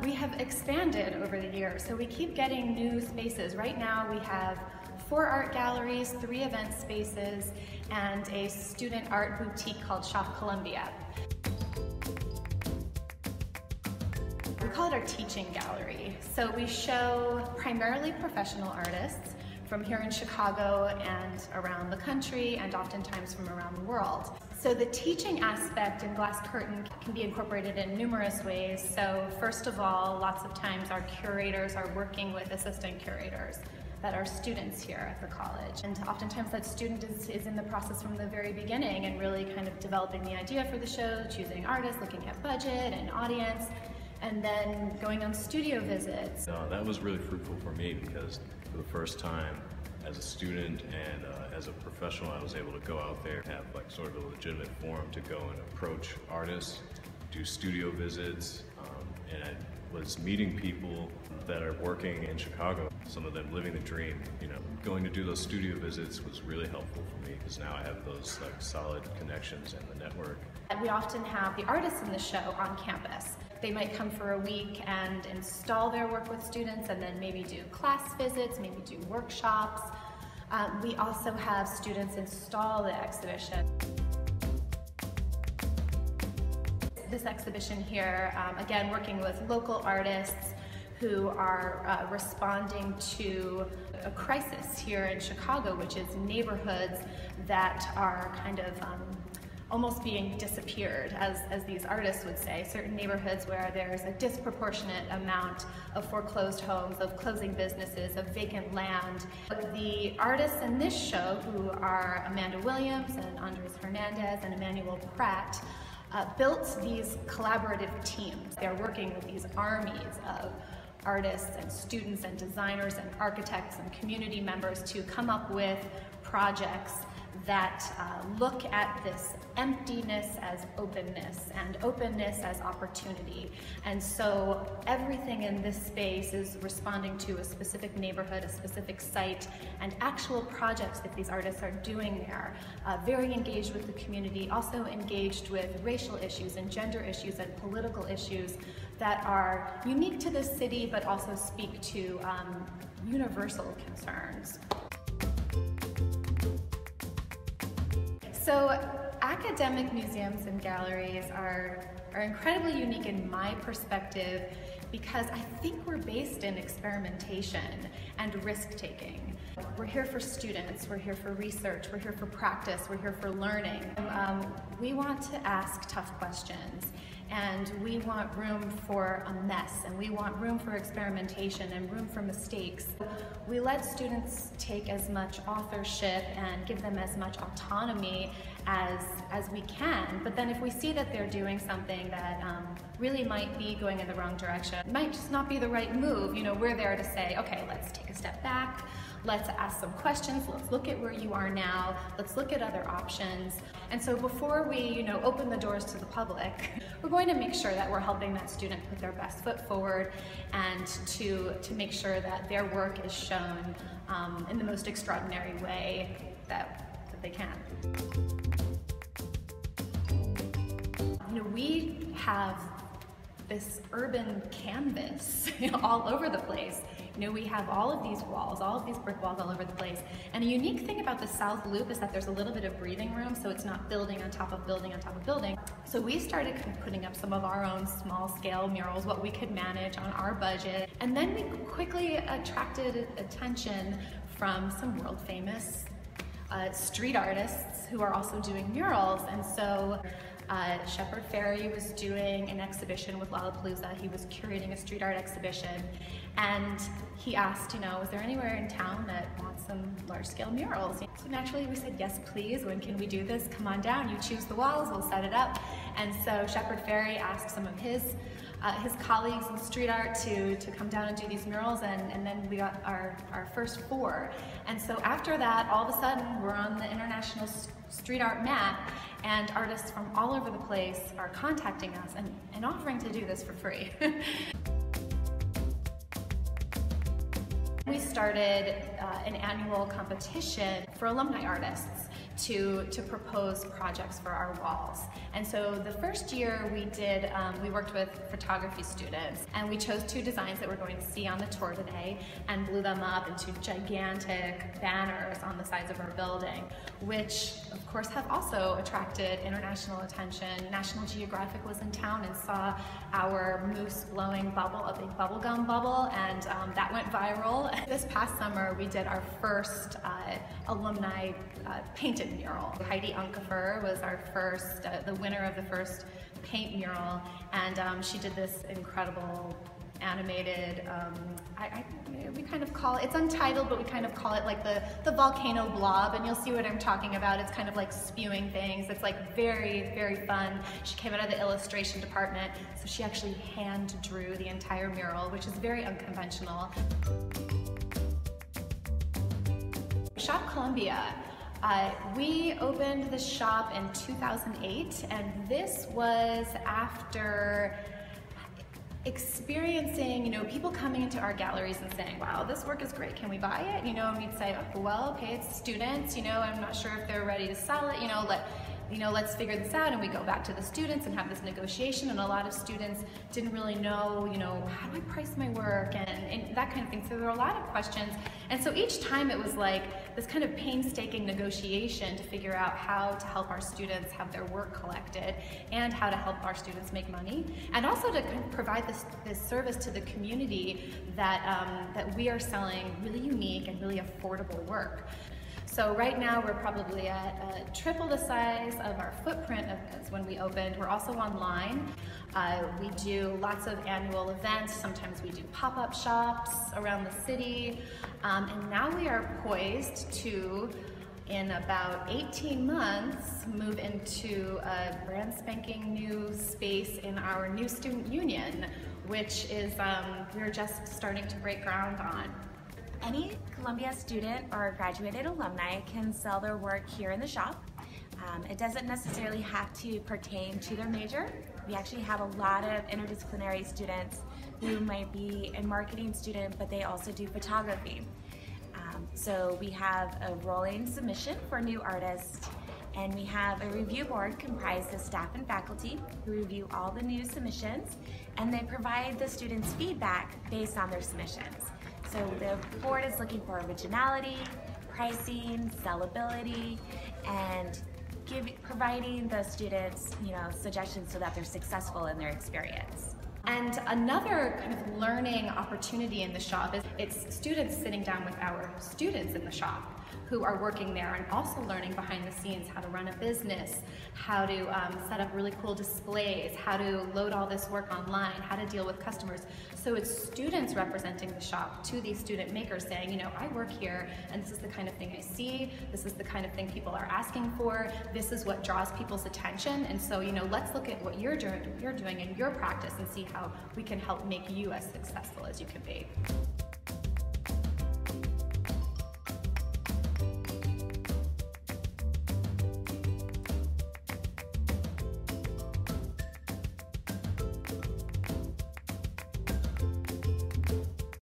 We have expanded over the years, so we keep getting new spaces. Right now we have 4 art galleries, 3 event spaces, and a student art boutique called Shop Columbia. We call it our teaching gallery. So we show primarily professional artists from here in Chicago and around the country, and oftentimes from around the world. So the teaching aspect in Glass Curtain can be incorporated in numerous ways. So first of all, lots of times our curators are working with assistant curators that are students here at the college. And oftentimes that student is in the process from the very beginning and really kind of developing the idea for the show, choosing artists, looking at budget and audience, and then going on studio visits. That was really fruitful for me because for the first time as a student and as a professional, I was able to go out there, have like sort of a legitimate forum to go and approach artists, do studio visits, and I was meeting people that are working in Chicago, some of them living the dream. You know, going to do those studio visits was really helpful for me because now I have those like solid connections in the network. And we often have the artists in the show on campus. They might come for a week and install their work with students and then maybe do class visits, maybe do workshops. We also have students install the exhibition. This exhibition here, again, working with local artists who are responding to a crisis here in Chicago, which is neighborhoods that are kind of almost being disappeared, as these artists would say. Certain neighborhoods where there's a disproportionate amount of foreclosed homes, of closing businesses, of vacant land. The artists in this show, who are Amanda Williams and Andres Hernandez and Emmanuel Pratt, built these collaborative teams. They're working with these armies of artists and students and designers and architects and community members to come up with projects that look at this emptiness as openness and openness as opportunity. And so everything in this space is responding to a specific neighborhood, a specific site, and actual projects that these artists are doing there. Very engaged with the community, also engaged with racial issues and gender issues and political issues that are unique to the city but also speak to universal concerns. So academic museums and galleries are incredibly unique in my perspective because I think we're based in experimentation and risk-taking. We're here for students, we're here for research, we're here for practice, we're here for learning. We want to ask tough questions, and we want room for a mess, and we want room for experimentation and room for mistakes. We let students take as much authorship and give them as much autonomy as we can, but then if we see that they're doing something that really might be going in the wrong direction, it might just not be the right move, you know, we're there to say, okay, let's take a step back, let's ask some questions, let's look at where you are now, let's look at other options. And so before we, you know, open the doors to the public, we're going to make sure that we're helping that student put their best foot forward and to make sure that their work is shown in the most extraordinary way that they can. You know, we have this urban canvas, you know, all over the place. You know, we have all of these walls, all of these brick walls all over the place. And a unique thing about the South Loop is that there's a little bit of breathing room, so it's not building on top of building on top of building. So we started kind of putting up some of our own small-scale murals, what we could manage on our budget. And then we quickly attracted attention from some world-famous street artists who are also doing murals. And so Shepard Fairey was doing an exhibition with Lollapalooza. He was curating a street art exhibition, and he asked, you know, is there anywhere in town that wants some large-scale murals? So naturally we said, yes, please. When can we do this? Come on down. You choose the walls. We'll set it up. And so Shepard Fairey asked some of his colleagues in street art to come down and do these murals, and then we got our first 4. And so after that, all of a sudden, we're on the international street art map, and artists from all over the place are contacting us and offering to do this for free. We started an annual competition for alumni artists to propose projects for our walls. And so the first year we worked with photography students, and we chose 2 designs that we're going to see on the tour today and blew them up into gigantic banners on the sides of our building, which of course have also attracted international attention. National Geographic was in town and saw our moose blowing bubble, a big bubblegum bubble, and that went viral. This past summer we did our first alumni painted mural. Heidi Unkefer was our first, the winner of the first paint mural, and she did this incredible animated, we kind of call it, it's untitled, but we kind of call it like the volcano blob, and you'll see what I'm talking about. It's kind of like spewing things. It's like very, very fun. She came out of the illustration department, so she actually hand drew the entire mural, which is very unconventional. Shop Columbia. We opened the shop in 2008, and this was after experiencing, people coming into our galleries and saying, wow, this work is great, can we buy it? And we'd say, oh, well, okay, it's students, I'm not sure if they're ready to sell it, let's figure this out. And we go back to the students and have this negotiation, and a lot of students didn't really know, how do I price my work and that kind of thing. So there were a lot of questions. And so each time it was like this kind of painstaking negotiation to figure out how to help our students have their work collected and how to help our students make money, and also to kind of provide this service to the community that we are selling really unique and really affordable work. So right now we're probably at triple the size of our footprint as when we opened. We're also online. We do lots of annual events. Sometimes we do pop-up shops around the city. And now we are poised to, in about 18 months, move into a brand spanking new space in our new student union, which is we're just starting to break ground on. Any Columbia student or graduated alumni can sell their work here in the shop. It doesn't necessarily have to pertain to their major. We actually have a lot of interdisciplinary students who might be a marketing student, but they also do photography. So we have a rolling submission for new artists, and we have a review board comprised of staff and faculty who review all the new submissions, and they provide the students feedback based on their submissions. So the board is looking for originality, pricing, sellability, and providing the students, suggestions so that they're successful in their experience. And another kind of learning opportunity in the shop is it's students sitting down with our students in the shop who are working there and also learning behind the scenes how to run a business, how to set up really cool displays, how to load all this work online, how to deal with customers. So it's students representing the shop to these student makers saying, I work here and this is the kind of thing I see, this is the kind of thing people are asking for, this is what draws people's attention, and so let's look at what you're doing in your practice and see how we can help make you as successful as you can be.